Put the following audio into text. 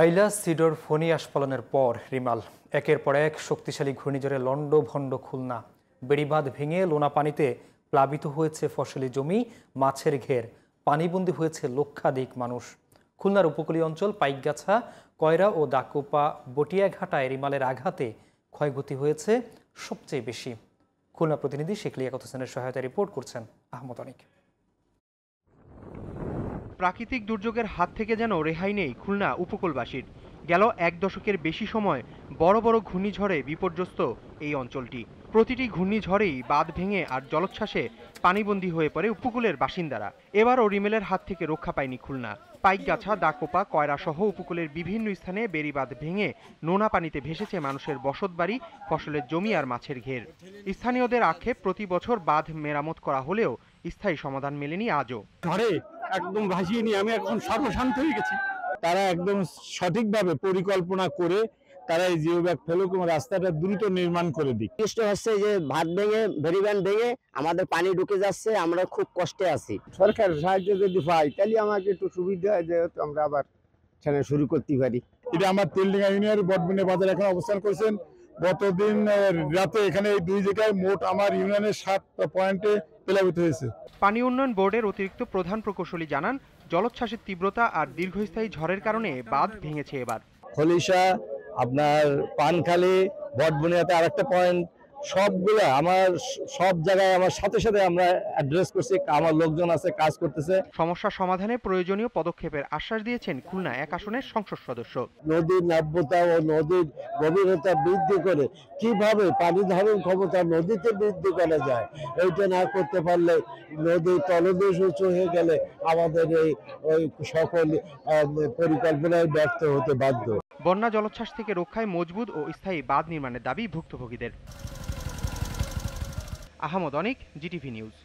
আইলা, cedar, ফণী আস্ফালনের পর Remal একের পর এক শক্তিশালী ঘূর্ণিঝড়ে লন্ডভন্ড খুলনা। বেড়িবাঁধ ভেঙে লোনা পানিতে প্লাবিত হয়েছে ফসলি জমি, মাছের ঘের, পানিবন্দী হয়েছে লক্ষাধিক মানুষ। খুলনার উপকূলীয় অঞ্চল পাইকগাছা, কয়রা ও দাকুপা বটিয়াঘাটায় রিমালের আঘাতে ক্ষয়ক্ষতি হয়েছে সবচেয়ে বেশি। খুলনা প্রতিনিধি শেখ লিয়াকত হোসেনের সহায়তায় রিপোর্ট করছেন আহমদ অনিক। প্রাকৃতিক দুর্যোগের হাত থেকে যেন রেহাই নেই খুলনা উপকূলবাসীর। গেল এক দশকের বেশি সময় বড় বড় ঘূর্ণিঝড়ে বিপর্যস্ত এই অঞ্চলটি। প্রতিটি ঘূর্ণিঝড়েই বাঁধ ভেঙে আর জলোচ্ছ্বাসে পানিবন্দী হয়ে পড়ে উপকূলের বাসিন্দারা। এবারও রিমেলের হাত থেকে রক্ষা পায়নি খুলনা। পাইকগাছা, দাকোপা, কয়রা সহ উপকূলের বিভিন্ন স্থানে বেড়িবাঁধ ভেঙে নোনা পানিতে ভেসেছে মানুষের বসতবাড়ি, ফসলের জমি আর মাছের ঘের। স্থানীয়দের আক্ষেপ, প্রতি বছর বাঁধ মেরামত করা হলেও স্থায়ী সমাধান মেলেনি আজও। একদম ভাসিয়ে নিয়ে আমি এখন সর্বশান্ত হয়ে গেছি। তারা একদম সঠিকভাবে পরিকল্পনা করে তারা এই জিও ব্যাগ ফেলুক এবং রাস্তাটা দ্রুত নির্মাণ করে দিক। কষ্ট হচ্ছে যে ভাত ভেঙে ভেরিব্যান্ড ভেঙে আমাদের পানি ঢুকে যাচ্ছে, আমরা খুব কষ্টে আছি। সরকারের সাহায্য যদি পাই তাহলে আমাকে একটু সুবিধা হয়, যেহেতু আমরা আবার সেখানে শুরু করতে পারি। এটা আমার তেলডিঙ্গা ইউনিয়নের বটবিনে বাজারে এখন অবস্থান করছেন। গতদিন রাতে এখানে এই দুই জায়গায় মোট আমার ইউনিয়নের 7 পয়েন্টে প্লাবিত হয়েছে। পানি উন্নয়ন বোর্ডের অতিরিক্ত প্রধান প্রকৌশলী জানান, জলোচ্ছ্বাসের তীব্রতা আর দীর্ঘস্থায়ী ঝড়ের কারণে বাঁধ ভেঙেছে এবার। খলিশা, আপনার পানখালি, বটবুনিয়াতে আরেকটা পয়েন্ট, সবগুলা আমার সব জায়গায় আমার সাথে সাথে আমরা অ্যাড্রেস করছি। আমার লোকজন আছে, কাজ করতেছে। সমস্যা সমাধানে প্রয়োজনীয় পদক্ষেপের আশ্বাস দিয়েছেন খুলনা 1 আসনের সংসদ সদস্য। নদীর নাব্যতা ও নদীর গভীরতা বৃদ্ধি করে কিভাবে পানি ধারণ ক্ষমতা নদীতে বৃদ্ধি করা যায়, এইটা না করতে পারলে নদীর তলদেশ উঁচু হয়ে গেলে আমাদের ওই সকল পরিকল্পনায় ব্যর্থ হতে বাধ্য। বন্যা জলোচ্ছ্বাস থেকে রক্ষায় মজবুত ও স্থায়ী বাঁধ নির্মাণের দাবি ভুক্তভোগীদের। আহমদ অনিক, জিটিভি নিউজ।